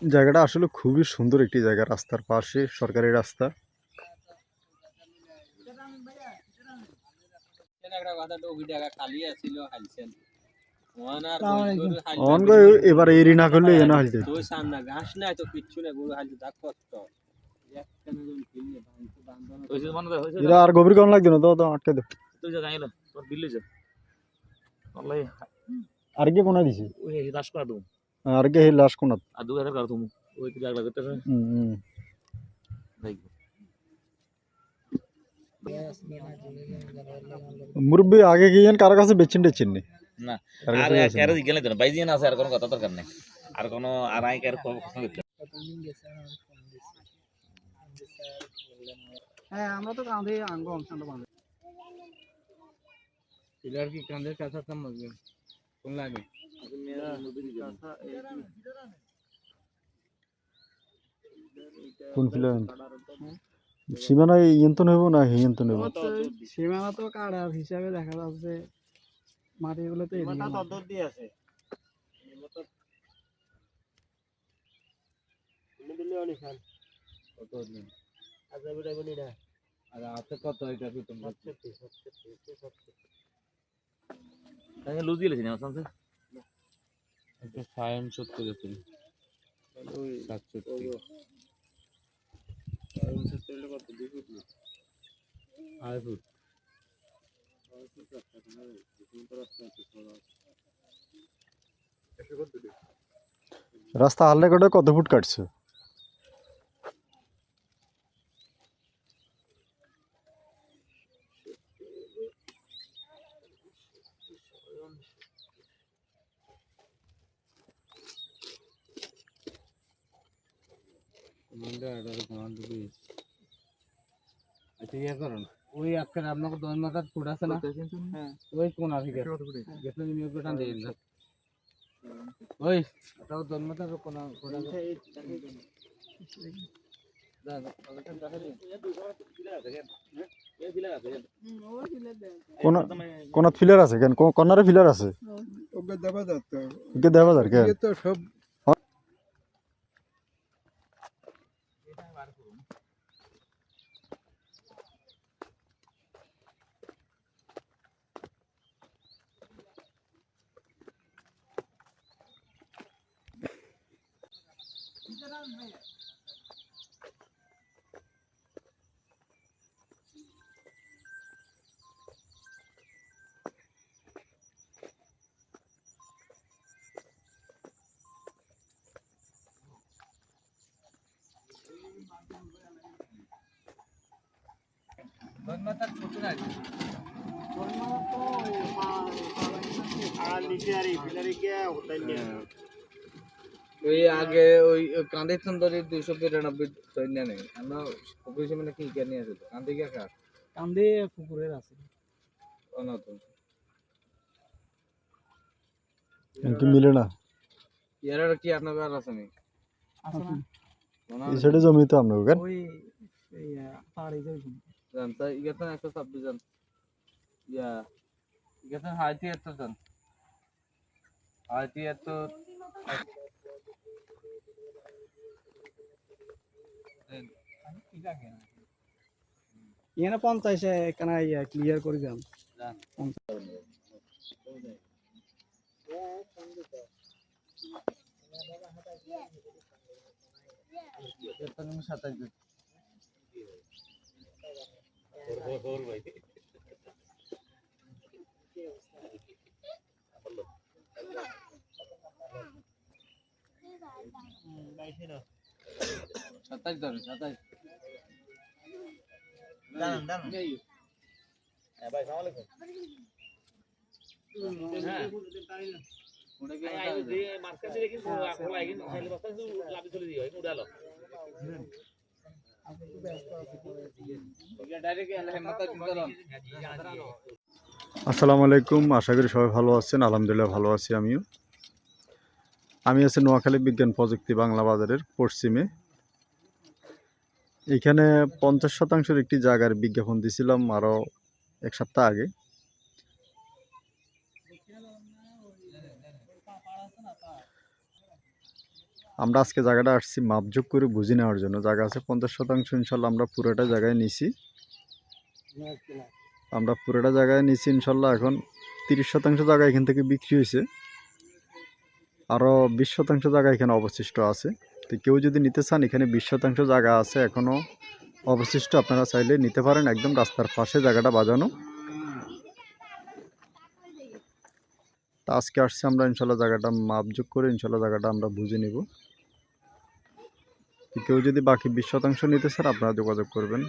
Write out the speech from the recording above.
জায়গাটা আসলে খুবই সুন্দর একটি জায়গা, রাস্তার পাশে সরকারি রাস্তা। এবার এরি না করলে এনে হালতে এরা আর গভীর কম লাগবে না তো আটকে দে আর কে কোনা দিছে আর কে লাশ কোনা মুরব্বী আগে গিয়েন কারো কাছে বেচেন টেচেন নি না আর কারো গেলে তো বাইজিয়ান আছে আর কোনো কথা দরকার নাই আর কোনো আর আই কার প্রশ্ন করতে হ্যাঁ আমরা তো কাঁধে আঙ্গ অংশটা বাঁধে পিলার কি কাঁধের কাছা কাম লাগবে কোন লাগে কোন ফিলার সীমানা ইয়ন্ত নেব না হিয়ন্ত নেব সীমানা তো কাড়ার হিসাবে দেখা যাচ্ছে মাটিগুলো তো এদিকে তদ্দর দিয়ে আছে দিলে অনেক খান কত দিন আজ বিড়া বনিরা আর হাতে কত এটা পিতম 70 তাই লুজ দিলে না সামনে একটা ফাইন 70 দিতে ওই 70 70 কত 2 ফুট না 2 ফুট রাস্তা হাললে করে কত ফুট কাটছে ওই আজকাল আপনাকে 10 মাথার ফুট আছে না হ্যাঁ ওই কোন আছে গেছে নিয়ে টান দিয়ে দিন ওই এটাও 10 মাথার কোন ফুট আছে কোন ফিলার আছে কেন কর্নারে ফিলার আছে ওকে দেবা যাচ্ছে ওকে দেবা যার কেন তো সব ওই আগে ওই কাঁধে সুন্দরী 292 সৈন্য নেই আমরা পুকুর মানে কি কে নিয়ে আসলো কাঁধে কি কার কাঁধে পুকুরের আছে অনতন কি মিলে না এর কি আপনার আর আছে নি আছে না এই সাইডে জমি তো আপনার কেন ওই এই পাড়ে যাই জানতা ইগেতন 126 জন ইয়া ইগেতন হাইতি এত জন হাইতি এত এখানে 50 এখানে ক্লিয়ার করে দেন সাতাশ ধরে 27 দাঁড়ান দাঁড়ান হ্যাঁ ভাই আসসালামু আলাইকুম হ্যাঁ ওটা কি আই যে মার্কেটে দেখি আপনি লাগি খালি বস্তা লাভি চলে দিও এই মুডালো আপনি তো ব্যস্ত আছেন ডাইরেক্ট হেমন্ত চিন্তালন আসসালামু আলাইকুম, আশা করি সবাই ভালো আছেন। আলহামদুলিল্লাহ ভালো আছি আমিও। আমি আছি নোয়াখালী বিজ্ঞান প্রযুক্তি বাংলা বাজারের পশ্চিমে। এখানে 50% একটি জায়গার বিজ্ঞাপন দিয়েছিলাম আরও 1 সপ্তাহ আগে। আমরা আজকে জায়গাটা আসছি মাপযোগ করে বুঝে নেওয়ার জন্য। জায়গা আছে 50% ইনশাল্লাহ আমরা পুরোটা জায়গায় নিছি। আমরা পুরোটা জায়গায় নিছি ইনশাল্লাহ। এখন 30% জায়গা এখান থেকে বিক্রি হয়েছে, আরও 20% জায়গা এখানে অবশিষ্ট আছে। তো কেউ যদি নিতে চান, এখানে 20% জায়গা আছে এখনও অবশিষ্ট, আপনারা চাইলে নিতে পারেন। একদম রাস্তার পাশে জায়গাটা বাজানো। তা আজকে আসছি আমরা ইনশাল্লাহ জায়গাটা মাপযোগ করে ইনশাল্লাহ জায়গাটা আমরা বুঝে নিব। কেউ যদি বাকি 20% নিতে চান আপনারা যোগাযোগ করবেন।